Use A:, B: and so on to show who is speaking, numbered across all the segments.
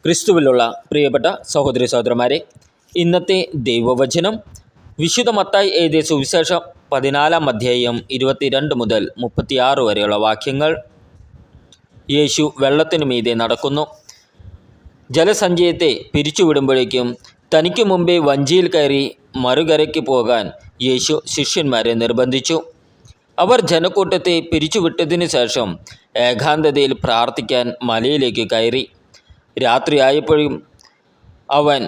A: ക്രിസ്തുവിലുള്ള പ്രിയപ്പെട്ട സഹോദരി സഹോദരന്മാരെ, ഇന്നത്തെ ദൈവവചനം വിശുദ്ധ മത്തായി എഴുതിയ സുവിശേഷം 14 അധ്യായം 22 മുതൽ 36 വരെയുള്ള വാക്യങ്ങൾ. യേശു വെള്ളത്തിനു മീതെ നടക്കുന്നു. ജലസഞ്ചയത്തെ പിരിച്ചുവിടുമ്പോഴേക്കും തനിക്ക് മുമ്പേ വഞ്ചിയിൽ കയറി മറുകരയ്ക്ക് പോകാൻ യേശു ശിഷ്യന്മാരെ നിർബന്ധിച്ചു. അവർ ജനക്കൂട്ടത്തെ പിരിച്ചുവിട്ടതിനു ശേഷം ഏകാന്തതയിൽ പ്രാർത്ഥിക്കാൻ മലയിലേക്ക് കയറി. രാത്രിയായപ്പോഴും അവൻ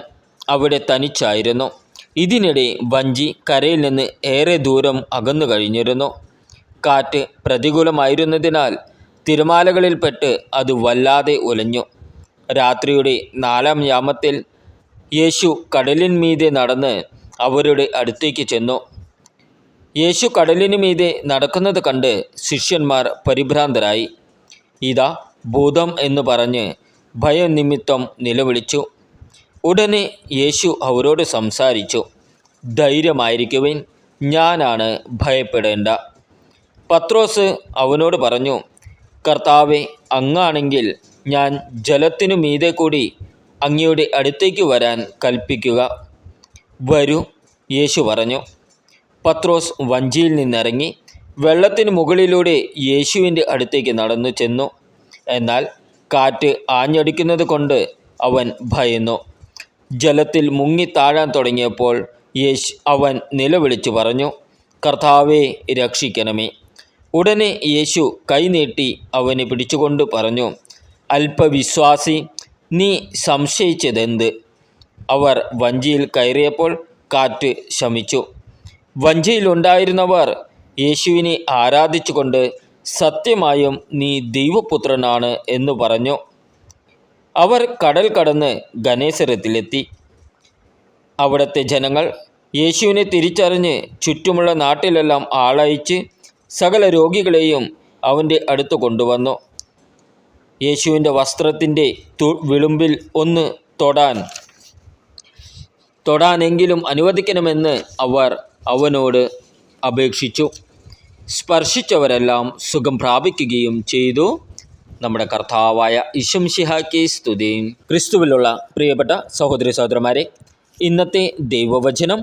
A: അവിടെ തനിച്ചായിരുന്നു. ഇതിനിടെ വഞ്ചി കരയിൽ നിന്ന് ഏറെ ദൂരം അകന്നു കഴിഞ്ഞിരുന്നു. കാറ്റ് പ്രതികൂലമായിരുന്നതിനാൽ തിരമാലകളിൽപ്പെട്ട് അത് വല്ലാതെ ഉലഞ്ഞു. രാത്രിയുടെ 4-ാം യാമത്തിൽ യേശു കടലിന്മീതെ നടന്ന് അവരുടെ അടുത്തേക്ക് ചെന്നു. യേശു കടലിനു മീതെ നടക്കുന്നത് കണ്ട് ശിഷ്യന്മാർ പരിഭ്രാന്തരായി. ഇതാ ഭൂതം എന്ന് പറഞ്ഞ് ഭയം നിമിത്തം നിലവിളിച്ചു. ഉടനെ യേശു അവരോട് സംസാരിച്ചു. ധൈര്യമായിരിക്കുവിൻ, ഞാനാണ്, ഭയപ്പെടേണ്ട. പത്രോസ് അവനോട് പറഞ്ഞു, കർത്താവേ, അങ്ങാണെങ്കിൽ ഞാൻ ജലത്തിനു മീതെ കൂടി അങ്ങയുടെ അടുത്തേക്ക് വരാൻ കൽപ്പിക്കുക. വരൂ, യേശു പറഞ്ഞു. പത്രോസ് വഞ്ചിയിൽ നിന്നിറങ്ങി വെള്ളത്തിന് മുകളിലൂടെ യേശുവിൻ്റെ അടുത്തേക്ക് നടന്നു ചെന്നു. എന്നാൽ കാറ്റ് ആഞ്ഞടിക്കുന്നത് കൊണ്ട് അവൻ ഭയന്നു. ജലത്തിൽ മുങ്ങി താഴാൻ തുടങ്ങിയപ്പോൾ അവൻ നിലവിളിച്ചു പറഞ്ഞു, കർത്താവേ, രക്ഷിക്കണമേ. ഉടനെ യേശു കൈനീട്ടി അവനെ പിടിച്ചുകൊണ്ട് പറഞ്ഞു, അല്പവിശ്വാസി, നീ സംശയിച്ചതെന്ത്? അവർ വഞ്ചിയിൽ കയറിയപ്പോൾ കാറ്റ് ശമിച്ചു. വഞ്ചിയിലുണ്ടായിരുന്നവർ യേശുവിനെ ആരാധിച്ചുകൊണ്ട്, സത്യമായും നീ ദൈവപുത്രനാണ് എന്ന് പറഞ്ഞു. അവർ കടൽ കടന്ന് ഗനേസരത്തിലെത്തി. അവിടുത്തെ ജനങ്ങൾ യേശുവിനെ തിരിച്ചറിഞ്ഞ് ചുറ്റുമുള്ള നാട്ടിലെല്ലാം ആളയച്ച് സകല രോഗികളെയും അവൻ്റെ അടുത്ത് കൊണ്ടുവന്നു. യേശുവിൻ്റെ വസ്ത്രത്തിൻ്റെ വിളുമ്പിൽ ഒന്ന് തൊടാനെങ്കിലും അനുവദിക്കണമെന്ന് അവർ അവനോട് അപേക്ഷിച്ചു. സ്പർശിച്ചവരെല്ലാം സുഖം പ്രാപിക്കുകയും ചെയ്തു. നമ്മുടെ കർത്താവായ ഈശോമിശിഹായ്ക്ക് സ്തുതി. ക്രിസ്തുവിലുള്ള പ്രിയപ്പെട്ട സഹോദരി സഹോദരന്മാരെ, ഇന്നത്തെ ദൈവവചനം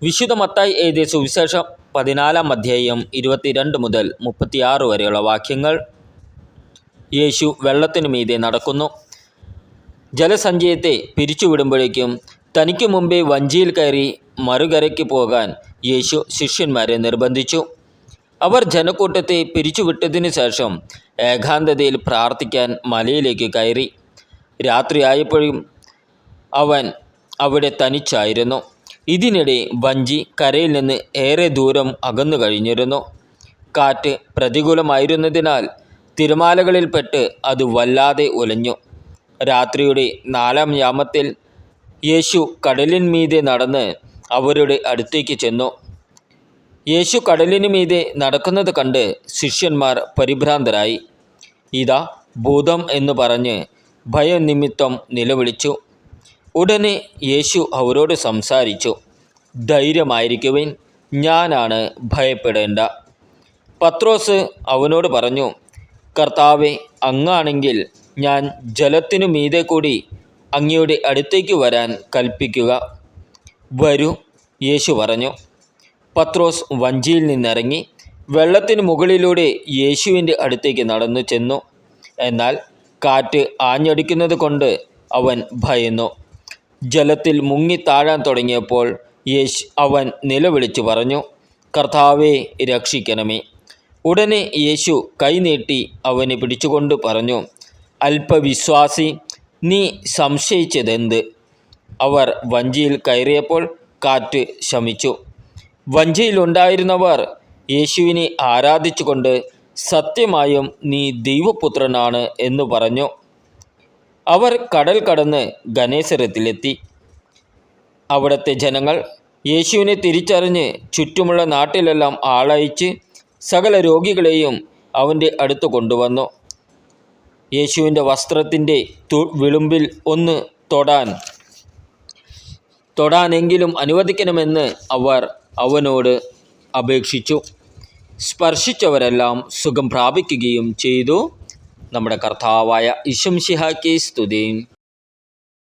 A: വിശുദ്ധ മത്തായി എഴുതിയ സുവിശേഷം 14 അധ്യായം 22 മുതൽ 36 വരെയുള്ള വാക്യങ്ങൾ. യേശു വെള്ളത്തിനു മീതെ നടക്കുന്നു. ജലസഞ്ചയത്തെ പിരിച്ചുവിടുമ്പോഴേക്കും തനിക്ക് മുമ്പേ വഞ്ചിയിൽ കയറി മറുകരയ്ക്ക് പോകാൻ യേശു ശിഷ്യന്മാരെ നിർബന്ധിച്ചു. അവർ ജനക്കൂട്ടത്തെ പിരിച്ചുവിട്ടതിനു ശേഷം ഏകാന്തതയിൽ പ്രാർത്ഥിക്കാൻ മലയിലേക്ക് കയറി. രാത്രിയായപ്പോഴും അവൻ അവിടെ തനിച്ചായിരുന്നു. ഇതിനിടെ വഞ്ചി കരയിൽ നിന്ന് ഏറെ ദൂരം അകന്നു കഴിഞ്ഞിരുന്നു. കാറ്റ് പ്രതികൂലമായിരുന്നതിനാൽ തിരമാലകളിൽപ്പെട്ട് അത് വല്ലാതെ ഉലഞ്ഞു. രാത്രിയുടെ 4-ാം യാമത്തിൽ യേശു കടലിന്മീതെ നടന്ന് അവരുടെ അടുത്തേക്ക് ചെന്നു. യേശു കടലിനു മീതെ നടക്കുന്നത് കണ്ട് ശിഷ്യന്മാർ പരിഭ്രാന്തരായി. ഇതാ ഭൂതം എന്ന് പറഞ്ഞ് ഭയം നിമിത്തം നിലവിളിച്ചു. ഉടനെ യേശു അവരോട് സംസാരിച്ചു. ധൈര്യമായിരിക്കുവിൻ, ഞാനാണ്, ഭയപ്പെടേണ്ട. പത്രോസ് അവനോട് പറഞ്ഞു, കർത്താവേ, അങ്ങാണെങ്കിൽ ഞാൻ ജലത്തിനു മീതെ കൂടി അങ്ങയുടെ അടുത്തേക്ക് വരാൻ കൽപ്പിക്കുക. വരൂ, യേശു പറഞ്ഞു. പത്രോസ് വഞ്ചിയിൽ നിന്നിറങ്ങി വെള്ളത്തിന് മുകളിലൂടെ യേശുവിൻ്റെ അടുത്തേക്ക് നടന്നു ചെന്നു. എന്നാൽ കാറ്റ് ആഞ്ഞടിക്കുന്നത് കൊണ്ട് അവൻ ഭയന്നു. ജലത്തിൽ മുങ്ങി താഴാൻ തുടങ്ങിയപ്പോൾ അവൻ നിലവിളിച്ചു പറഞ്ഞു, കർത്താവേ, രക്ഷിക്കണമേ. ഉടനെ യേശു കൈനീട്ടി അവനെ പിടിച്ചുകൊണ്ട് പറഞ്ഞു, അല്പവിശ്വാസി, നീ സംശയിച്ചതെന്ത്? അവർ വഞ്ചിയിൽ കയറിയപ്പോൾ കാറ്റ് ശമിച്ചു. വഞ്ചിയിലുണ്ടായിരുന്നവർ യേശുവിനെ ആരാധിച്ചുകൊണ്ട്, സത്യമായും നീ ദൈവപുത്രനാണ് എന്ന് പറഞ്ഞു. അവർ കടൽ കടന്ന് ഗനേസരത്തിലെത്തി. അവിടുത്തെ ജനങ്ങൾ യേശുവിനെ തിരിച്ചറിഞ്ഞ് ചുറ്റുമുള്ള നാട്ടിലെല്ലാം ആളയച്ച് സകല രോഗികളെയും അവൻ്റെ അടുത്ത് കൊണ്ടുവന്നു. യേശുവിൻ്റെ വസ്ത്രത്തിൻ്റെ വിളുമ്പിൽ ഒന്ന് തൊടാനെങ്കിലും അനുവദിക്കണമെന്ന് അവർ അവനോട് അപേക്ഷിച്ചു. സ്പർശിച്ചവരെല്ലാം സുഖം പ്രാപിക്കുകയും ചെയ്തു. നമ്മുടെ കർത്താവായ ഈശോമിശിഹായ്ക്ക് സ്തുതി.